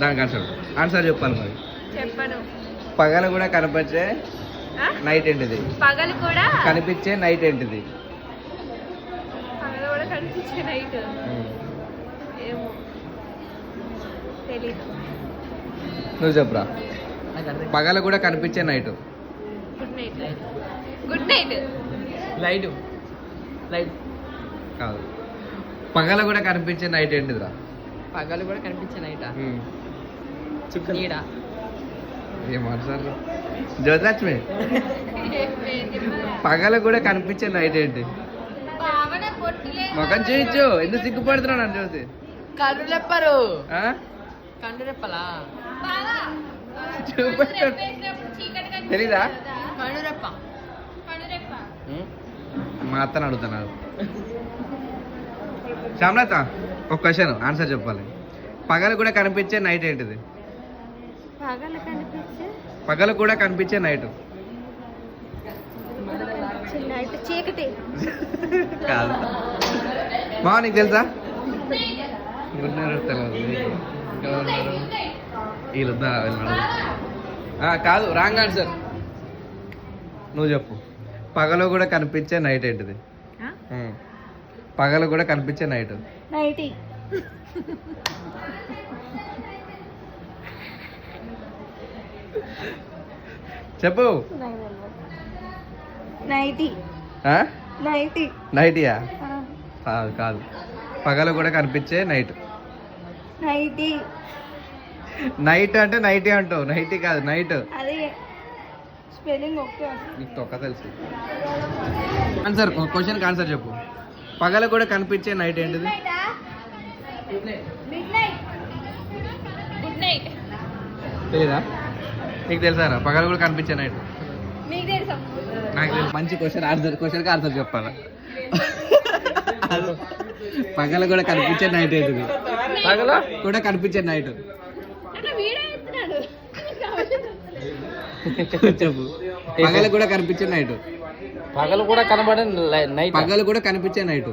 దానికి ఆన్సర్ చెప్పాలి మరి. చెప్పను. పగలు కూడా కనిపించే నైట్ ఏంటిది? పగలు కూడా కనిపించే నైట్ ఏంటిది? పగలు కూడా కనిపించే నైట్ ఏమో తెలీదు. నువ్వు చెప్పురా. పగలు కూడా కనిపించే night. Good night. Good night. Light light కాదు. పగలు కూడా కనిపించే నైట్ ఏంటిదిరా? పగలు కూడా కనిపించే నైటా? నీడ. ఏం మాట్లాడరు జ్యోతిలక్ష్మి? పగలు కూడా కనిపించే నైట్ ఏంటి? మొఖం చూయించు, ఎందుకు సిగ్గుపడుతున్నావు నన్ను చూసి? కళ్ళు రెప్పరు. ఆ? కళ్ళు రెప్పలా? చూపెట్టు. తెలీదా? కళ్ళు రెప్ప. మా అత్తను అడుగుతున్నాడు. శ్యామలత, ఒక క్వశ్చన్ ఆన్సర్ చెప్పాలి. పగలు కూడా కనిపించే నైట్ ఏంటిది? పగలు కూడా కనిపించే నైట్ చీకటి. కాదు. మా నీకు తెలుసా? ఉన్నారు తెలియదు. వీళ్ళుద్దా కాదు, రాంగ్ ఆన్సర్. నువ్వు చెప్పు. పగలు కూడా కనిపించే నైట్ ఏంటిది? పగలు కూడా కనిపించే నైట్. నైటీ. చెప్పు. నైటీ. నైటీ. నైటీయా? కాదు కాదు. పగలు కూడా కనిపించే నైట్. నైటీ. నైట్ అంటే నైటీ అంటావు, నైటీ కాదు, నైట్. అదే స్పెల్లింగ్ ఓకే. నీకు తొక్క తెలుసు. ఆన్సర్, క్వశ్చన్కి ఆన్సర్ చెప్పు. పగలు కూడా కనిపించే నైట్ ఏంటిది? Good night. తెలీదా? నీకు తెలుసారా పగలు కూడా కనిపించే నైట్? మీకు తెలుసా? నాకు తెలుసు. మంచి క్వశ్చన్, క్వశ్చన్కి ఆన్సర్ చెప్పాలా? పగలు కూడా కనిపించే నైట్ ఏంటిది? పగలు కూడా కనిపించే నైట్ చెప్పు. పగలు కూడా కనిపించే నైట్. పగలు కూడా కనబడే నైట్. పగలు కూడా కనిపించే నైట్.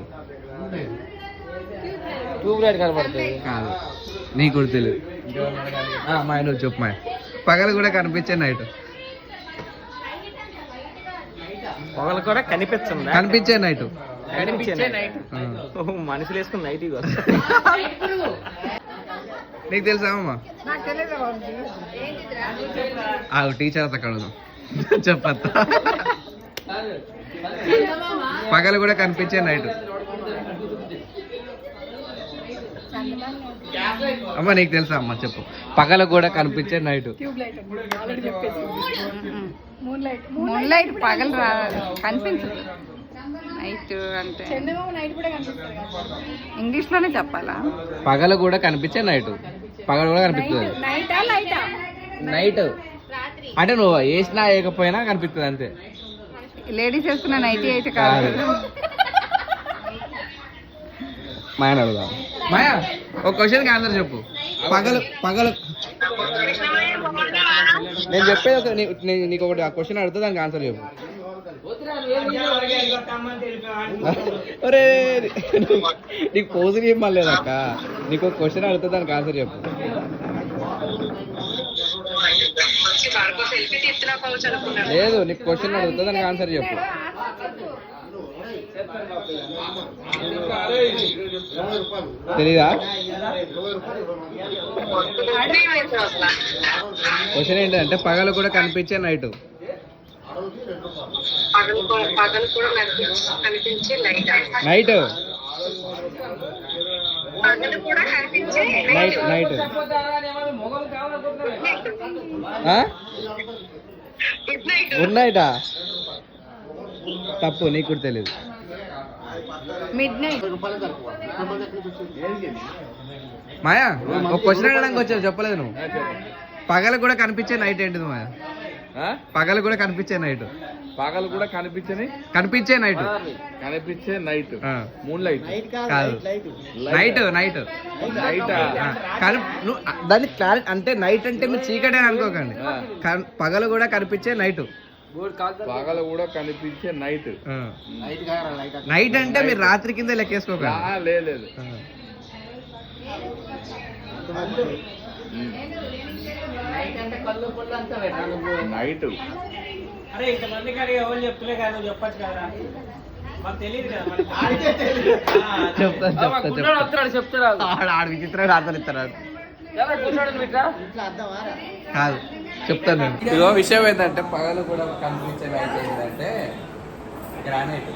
ట్యూబ్ లైట్ కనబడుతుంది. కాదు, నీకు కూడా తెలియదు. మా నువ్వు చెప్పు. మా పగలు కూడా కనిపించే నైట్. పగలు కూడా కనిపించండి. కనిపించే నైట్. కనిపించే నైట్. మనుషులు వేసుకుని నైట్. నీకు తెలుసా అమ్మా? టీచర్ అత్త కడదాం చెప్పత్తా. పగలు కూడా కనిపించే నైట్. అమ్మ నీకు తెలుసా అమ్మ? చెప్పు. పగలు కూడా కనిపించే నైట్. Moon light. పగలు కనిపించదు. నైట్ అంటే ఇంగ్లీష్ లోనే చెప్పాలా? పగలు కూడా కనిపించే నైట్. పగలు కూడా కనిపిస్తుంది. నైట్ అంటే నువ్వు వేసినా వేయకపోయినా కనిపిస్తుంది అంతే. లేడీస్ వేసుకున్న నైట్ అయితే కాదు. మాయని అడుగుదాం. మాయా, ఒక క్వశ్చన్కి ఆన్సర్ చెప్పు. పగలు పగలు నేను చెప్పేది నీకు ఒకటి క్వశ్చన్ అడుగుతా, దానికి ఆన్సర్ చెప్పు. అరే నీకు పోజులు ఏం మళ్ళేదక్క. నీకు ఒక క్వశ్చన్ అడుగుతా, దానికి ఆన్సర్ చెప్పు. లేదు, నీకు క్వశ్చన్ అడుగుతా, దానికి ఆన్సర్ చెప్పు. తెలీదా? క్వశ్చన్ ఏంటంటే పగలు కూడా కనిపించే night. Night night night good నైటా? తప్పు, నీకు కూడా తెలియదు. Mid night. మాయా, ఒక క్వశ్చన్ అడగడానికి వచ్చావు, చెప్పలేదు నువ్వు. పగలు కూడా కనిపించే నైట్ ఏంటిది మాయా? పగలు కూడా కనిపించే నైట్. పగలు కూడా కనిపించే నైట్. కనిపించే నైట్. మూన్ లైట్ కాదు, నైట్ నైట్ నైట్. దాన్ని క్లారిటీ అంటే నైట్ అంటే మీరు చీకటే అనుకోకండి. పగలు కూడా కనిపించే నైట్. పగలు కూడా కనిపించే నైట్. నైట్ అంటే మీరు రాత్రి కింద లెక్కేసుకోకండి. లేదు నైట్ అంటే కళ్ళు పొల్లు అంతా పెట్టాలి నైట్ అరే ఇంతమంది కానీ ఎవరు చెప్తులే కానీ నువ్వు చెప్పచ్చు కదా మాకు తెలియదు కదా చెప్తాను చెప్తాడు ఆడు విచిత్రంగా ఆడతారు ఇస్తారు కాదు చెప్తాను నేను. ఇదిగో విషయం ఏంటంటే పగలు కూడా కనిపించే లైట్ ఏంటంటే గ్రానైట్.